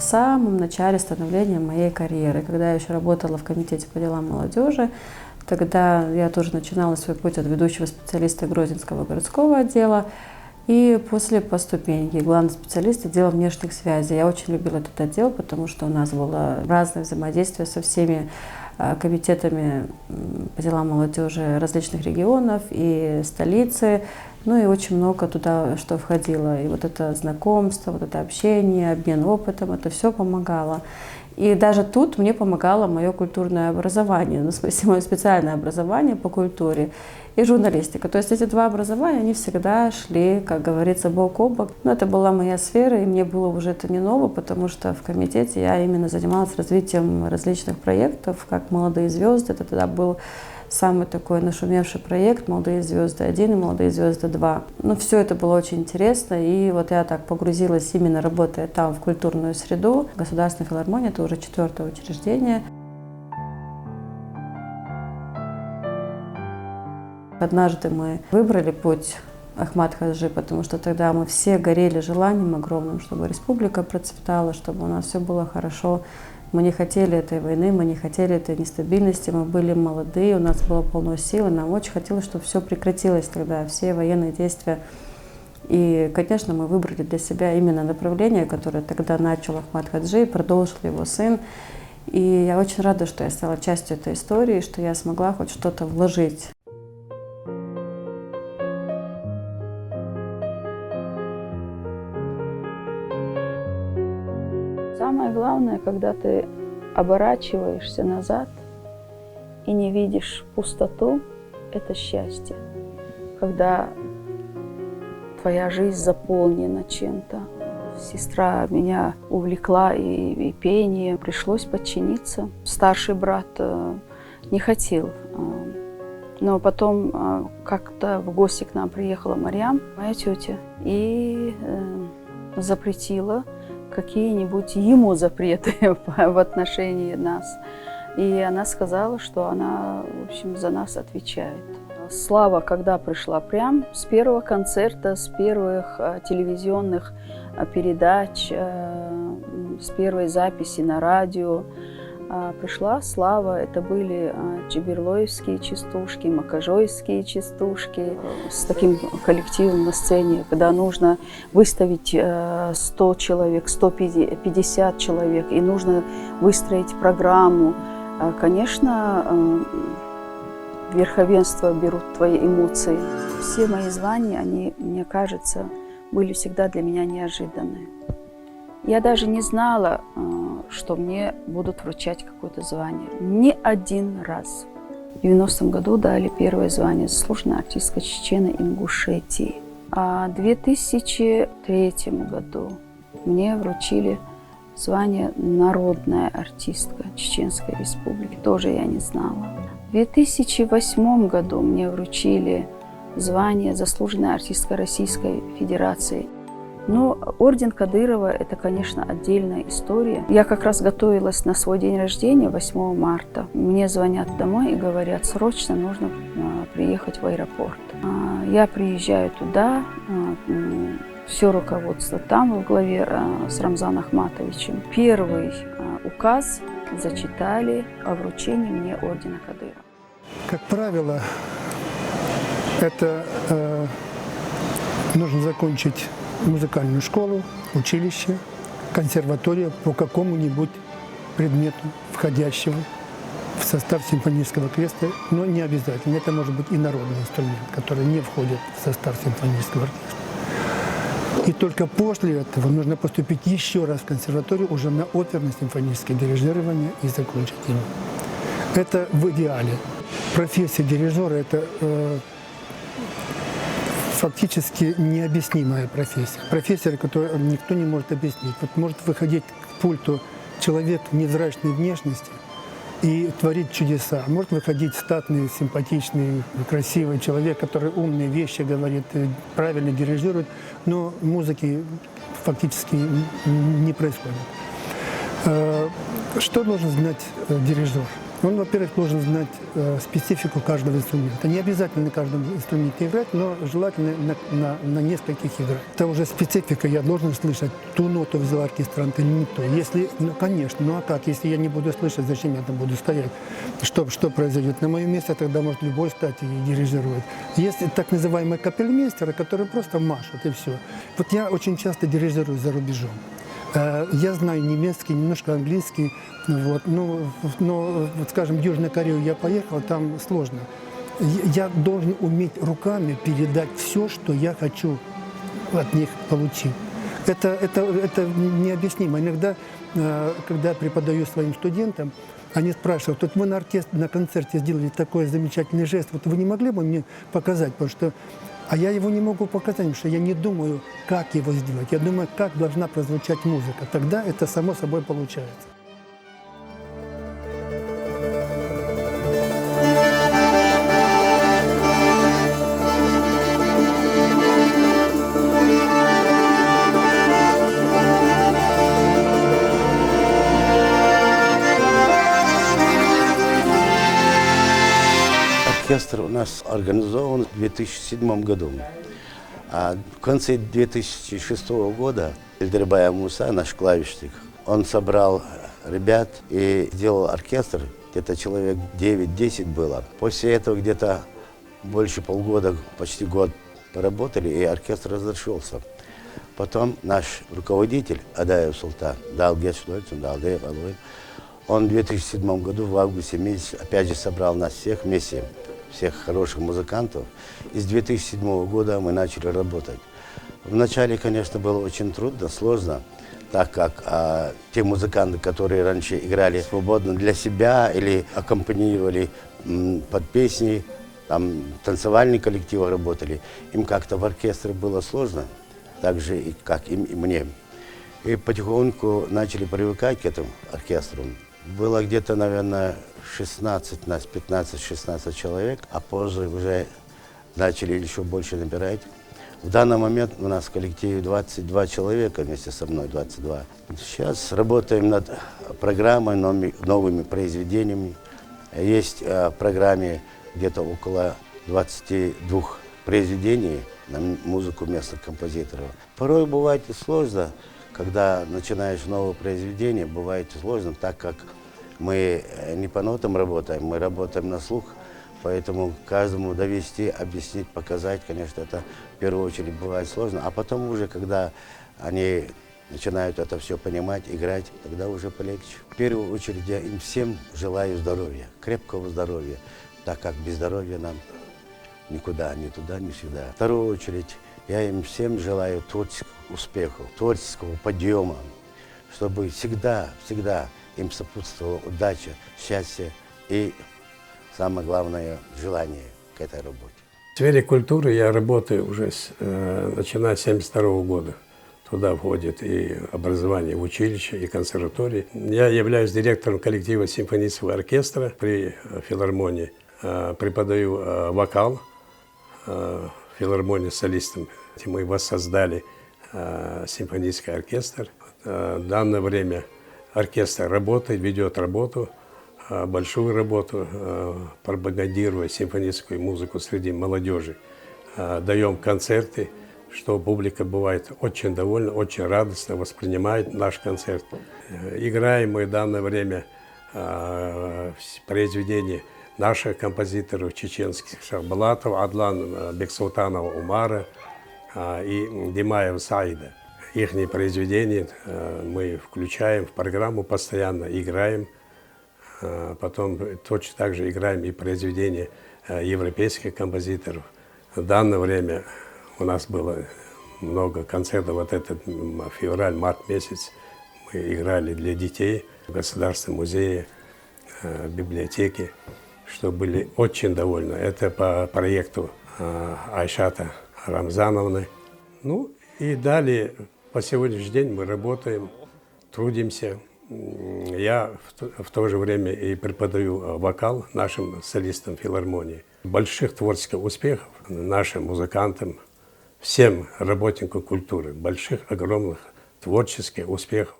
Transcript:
в самом начале становления моей карьеры, когда я еще работала в комитете по делам молодежи. Тогда я тоже начинала свой путь от ведущего специалиста Грозненского городского отдела. И после по ступеньке главный специалист отдела внешних связей. Я очень любила этот отдел, потому что у нас было разное взаимодействие со всеми комитетами по делам молодежи различных регионов и столицы. Ну и очень много туда что входило. И вот это знакомство, вот это общение, обмен опытом, это все помогало. И даже тут мне помогало мое культурное образование, ну, в смысле, мое специальное образование по культуре и журналистика. То есть эти два образования, они всегда шли, как говорится, бок о бок. Но это была моя сфера, и мне было уже это не ново, потому что в комитете я именно занималась развитием различных проектов, как «Молодые звезды». Это тогда был самый такой нашумевший проект «Молодые звезды-1» и «Молодые звезды-2». Ну, все это было очень интересно, и вот я так погрузилась, именно работая там, в культурную среду. Государственная филармония – это уже 4-е учреждение. Однажды мы выбрали путь Ахмат-Хаджи, потому что тогда мы все горели желанием огромным, чтобы республика процветала, чтобы у нас все было хорошо. Мы не хотели этой войны, мы не хотели этой нестабильности, мы были молодые, у нас было полно сил, и нам очень хотелось, чтобы все прекратилось тогда, все военные действия. И, конечно, мы выбрали для себя именно направление, которое тогда начал Ахмат-Хаджи, и продолжил его сын. И я очень рада, что я стала частью этой истории, что я смогла хоть что-то вложить. Самое главное, когда ты оборачиваешься назад и не видишь пустоту, это счастье. Когда твоя жизнь заполнена чем-то. Сестра меня увлекла и пением, пришлось подчиниться. Старший брат не хотел. Но потом как-то в гости к нам приехала Марьям, моя тетя, и запретила какие-нибудь ему запреты в отношении нас. И она сказала, что она, в общем, за нас отвечает. Слава, когда пришла прям с первого концерта, с первых телевизионных передач, с первой записи на радио, пришла слава. Это были джиберлоевские частушки, макажойские частушки с таким коллективом на сцене, когда нужно выставить 100 человек, 150 человек, и нужно выстроить программу. Конечно, верховенство берут твои эмоции. Все мои звания, они, мне кажется, были всегда для меня неожиданные. Я даже не знала, что мне будут вручать какое-то звание. Ни один раз. В 90-м году дали первое звание «Заслуженная артистка Чечено-Ингушетии». А в 2003 году мне вручили звание «Народная артистка Чеченской Республики». Тоже я не знала. В 2008 году мне вручили звание «Заслуженная артистка Российской Федерации». Но орден Кадырова – это, конечно, отдельная история. Я как раз готовилась на свой день рождения, 8 марта. Мне звонят домой и говорят, срочно нужно приехать в аэропорт. Я приезжаю туда, все руководство там во главе с Рамзаном Ахматовичем. Первый указ зачитали о вручении мне ордена Кадырова. Как правило, это нужно закончить музыкальную школу, училище, консерваторию по какому-нибудь предмету, входящего в состав симфонического оркестра, но не обязательно. Это может быть и народный инструмент, который не входит в состав симфонического оркестра. И только после этого нужно поступить еще раз в консерваторию уже на оперно-симфоническое дирижирование и закончить его. Это в идеале. Профессия дирижера – это фактически необъяснимая профессия. Профессия, которую никто не может объяснить. Вот может выходить к пульту человек невзрачной внешности и творить чудеса. Может выходить статный, симпатичный, красивый человек, который умные вещи говорит, правильно дирижирует, но музыки фактически не происходит. Что должен знать дирижер? Он, во-первых, должен знать специфику каждого инструмента. Не обязательно на каждом инструменте играть, но желательно на нескольких играть. Это уже специфика, я должен слышать, ту ноту взял оркестрант или не ту. Если, ну, конечно, ну а как, если я не буду слышать, зачем я там буду стоять? Что произойдет? На моем месте тогда может любой стать и дирижировать. Есть так называемые капельмейстеры, которые просто машут и все. Вот я очень часто дирижирую за рубежом. Я знаю немецкий, немножко английский, вот, но вот, скажем, в Южную Корею я поехал, там сложно. Я должен уметь руками передать все, что я хочу от них получить. Это необъяснимо. Иногда, когда я преподаю своим студентам, они спрашивают, вот вы на концерте сделали такой замечательный жест, вот вы не могли бы мне показать, потому что а я его не могу показать, потому что я не думаю, как его сделать. Я думаю, как должна прозвучать музыка. Тогда это само собой получается. Оркестр у нас организован в 2007 году. А в конце 2006 года Эльдербай Муса, наш клавишник, он собрал ребят и сделал оркестр. Где-то человек 9-10 было. После этого где-то больше полгода, почти год поработали, и оркестр разошелся. Потом наш руководитель Адаев Султан, он в 2007 году, в августе месяце, опять же собрал нас всех вместе, всех хороших музыкантов. И с 2007 года мы начали работать. Вначале, конечно, было очень трудно, сложно, так как те музыканты, которые раньше играли свободно для себя или аккомпанировали под песни, там танцевальные коллективы работали, им как-то в оркестре было сложно, так же, и как им и мне. И потихоньку начали привыкать к этому оркестру. Было где-то, наверное, 16, нас 15-16 человек, а позже уже начали еще больше набирать. В данный момент у нас в коллективе 22 человека, вместе со мной 22. Сейчас работаем над программой, новыми произведениями. Есть в программе где-то около 22 произведений на музыку местных композиторов. Порой бывает и сложно, когда начинаешь новое произведение, бывает сложно, так как мы не по нотам работаем, мы работаем на слух, поэтому каждому довести, объяснить, показать, конечно, это в первую очередь бывает сложно, а потом уже, когда они начинают это все понимать, играть, тогда уже полегче. В первую очередь я им всем желаю здоровья, крепкого здоровья, так как без здоровья нам никуда, ни туда, ни сюда. В вторую очередь я им всем желаю творческих успехов, творческого подъема, чтобы всегда им сопутствовала удача, счастье и, самое главное, желание к этой работе. В сфере культуры я работаю уже начиная с 1972 года. Туда входит и образование в училище, и консерватории. Я являюсь директором коллектива симфонического оркестра при филармонии. Преподаю вокал в филармонии с солистом. Мы воссоздали симфонический оркестр. В данное время оркестр работает, ведет работу, большую работу, пропагандируя симфоническую музыку среди молодежи. Даем концерты, что публика бывает очень довольна, очень радостно воспринимает наш концерт. Играем мы в данное время произведения наших композиторов чеченских Шахбалатова, Адлан Бексултанова Умара и Димаева Саида. Их произведения мы включаем в программу, постоянно играем. Потом точно так же играем и произведения европейских композиторов. В данное время у нас было много концертов. Вот этот февраль-март месяц мы играли для детей в Государственном музее, в библиотеке, что были очень довольны. Это по проекту Айшата Рамзановны. Ну и далее, по сегодняшний день мы работаем, трудимся. Я в то же время и преподаю вокал нашим солистам филармонии. Больших творческих успехов нашим музыкантам, всем работникам культуры. Больших, огромных творческих успехов.